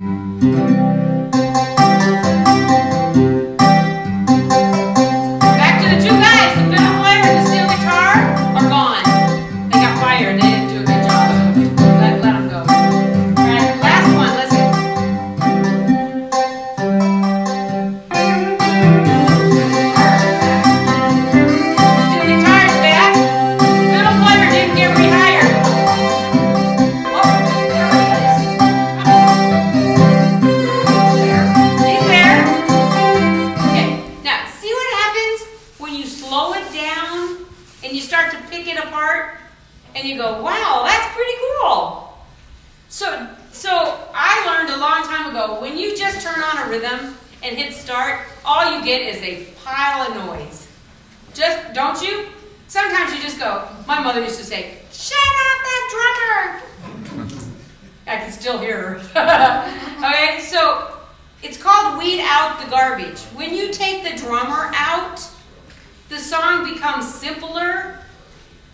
Back to the two guys, the fiddle player and the steel guitar are gone. They got fired. They didn't do a good job. Let them go. All right, last one. Listen. Steel guitar's back. Fiddle player didn't get rehired. Oh, there he is. He's there. Okay, now see what happens when you slow it down and you start to pick it apart and you go, wow, that's pretty cool. So I learned a long time ago, when you just turn on a rhythm and hit start, all you get is a pile of noise. Just, don't you? Sometimes you just go, my mother used to say, shut up that drummer. I can still hear her. Okay, so it's called weed out the garbage. When you take the drummer out, the song becomes simpler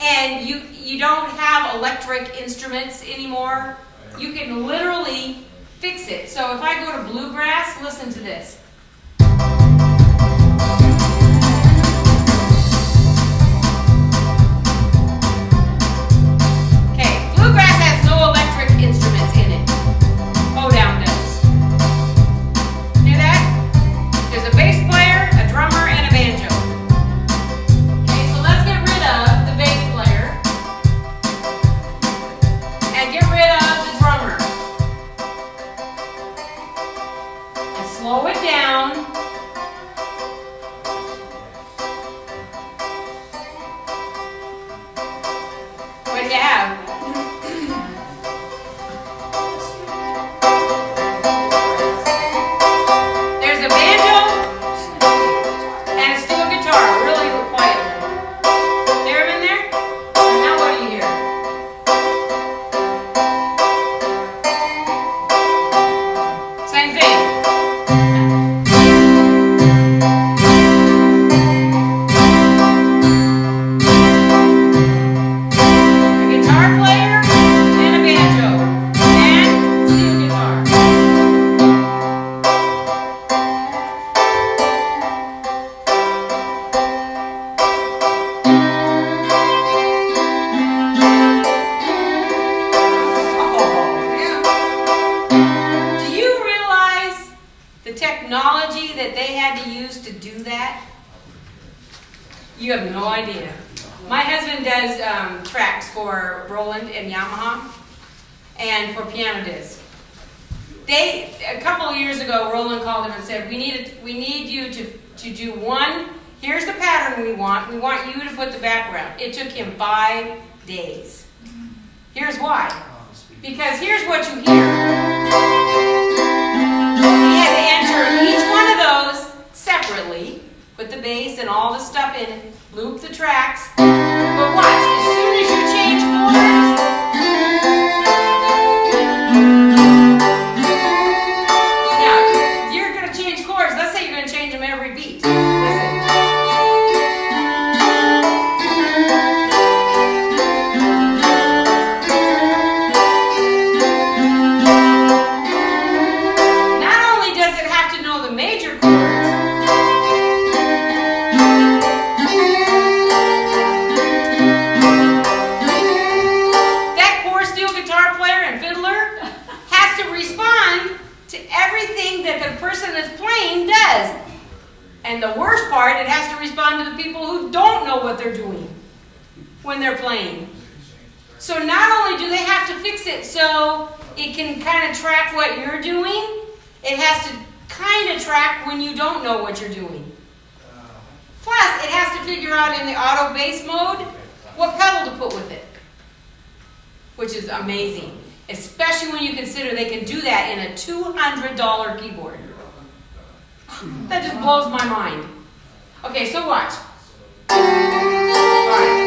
and you don't have electric instruments anymore. You can literally fix it. So if I go to bluegrass, listen to this. Okay, bluegrass has no electric instruments in it. Hoedown does. Hear that? There's a bass player, a drummer, and a banjo. Okay, so let's get rid of the bass player and get rid of the drummer. And slow it down. What do you have? There's a banjo and a steel guitar, really quietly. Hear them in there? And now what do you hear? Same thing. A guitar player and a banjo and steel guitar. Do you realize the technology that they had to use to do that? You have no idea. My husband does tracks for Roland and Yamaha and for piano disc. A couple of years ago, Roland called him and said, we need you to do one. Here's the pattern we want. We want you to put the background. It took him 5 days. Here's why. Because here's what you hear. He had to enter each one of those separately, put the bass and all the stuff in it, loop the tracks. But watch, as soon as you change chords, now you're going to change chords. Let's say you're going to change them every beat. Listen. Not only does it have to know the major chords, that poor steel guitar player and fiddler has to respond to everything that the person that's playing does. And the worst part, it has to respond to the people who don't know what they're doing when they're playing. So not only do they have to fix it so it can kind of track what you're doing, it has to kind of track when you don't know what you're doing. Plus, it has to figure out in the auto bass mode what pedal to put with it, which is amazing, especially when you consider they can do that in a $200 keyboard. That just blows my mind. Okay, so watch. All right.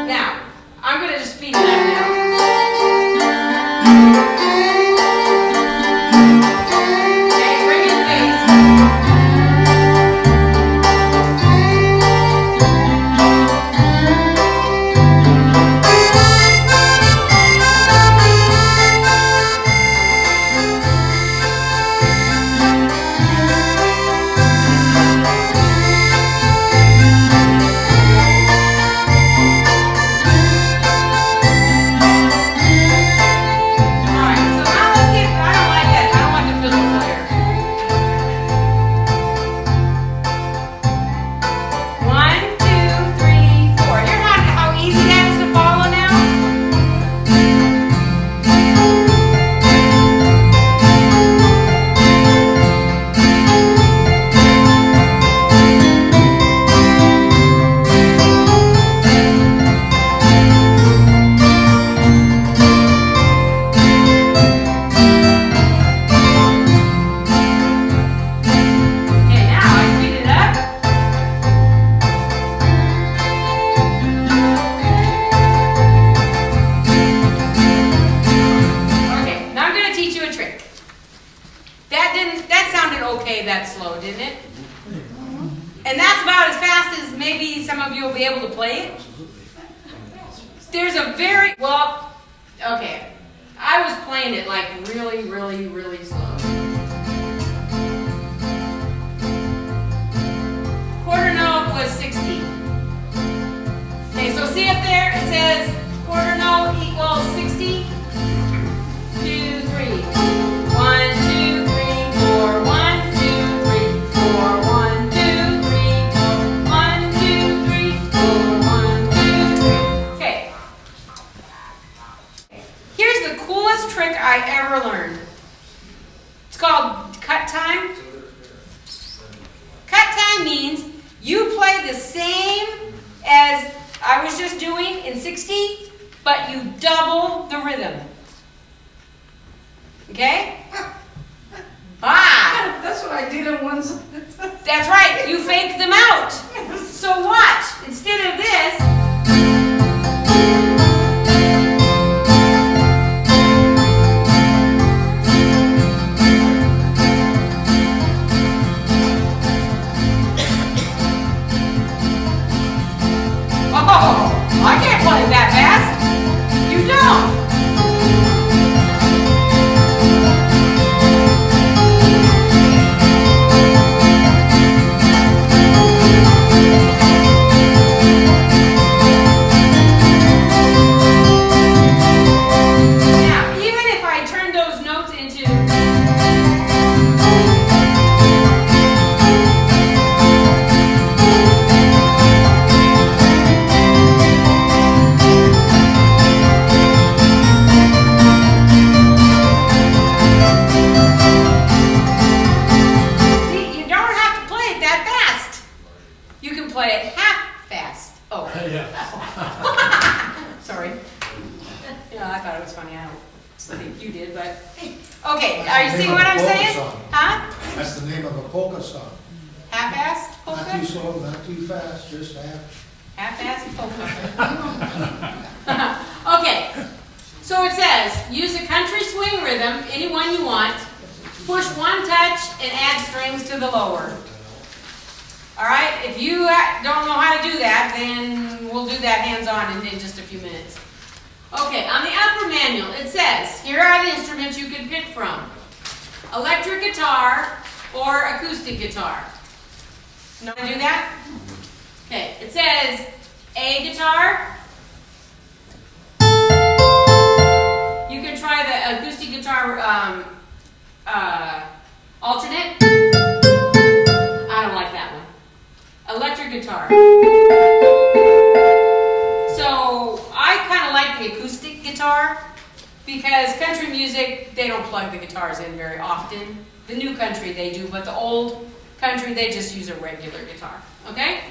Now, I'm going to just speed it up now. Okay, bring in the bass. be able to play it? There's a very, well, okay. I was playing it like really, really, really slow. Quarter note was 60. Okay, so see up there, it says quarter note equals 60. 2, 3. 1, 2, 3, 4. 1, 2, 3, 4. 1, 2, 3, 4. 1, 2, 3, 4. 1, 2, 3. Okay. Here's the coolest trick I ever learned. It's called cut time. Cut time means you play the same as I was just doing in 60, but you double the rhythm. Okay? Ah! That's what I did in one. That's right, you fake them out. So watch, instead of this, oh, I can't play it that fast. You don't. Now, even if I turn those notes into play it half fast. Oh. Yeah. Sorry. Yeah, I thought it was funny. I don't think you did, but okay. Are you seeing what I'm saying? Huh? That's the name of a polka song. Half-assed polka? Not too slow, not too fast, just Half-assed polka. Okay. So it says, use a country swing rhythm, any one you want. Push one touch and add strings to the lower. All right, if you don't know how to do that, then we'll do that hands-on in just a few minutes. Okay, on the upper manual, it says, here are the instruments you can pick from. Electric guitar or acoustic guitar. Know how to do that? Okay, it says A guitar. You can try the acoustic guitar alternate. I don't like that one. Electric guitar. So I kind of like the acoustic guitar because country music, they don't plug the guitars in very often. The new country they do, but the old country they just use a regular guitar. Okay?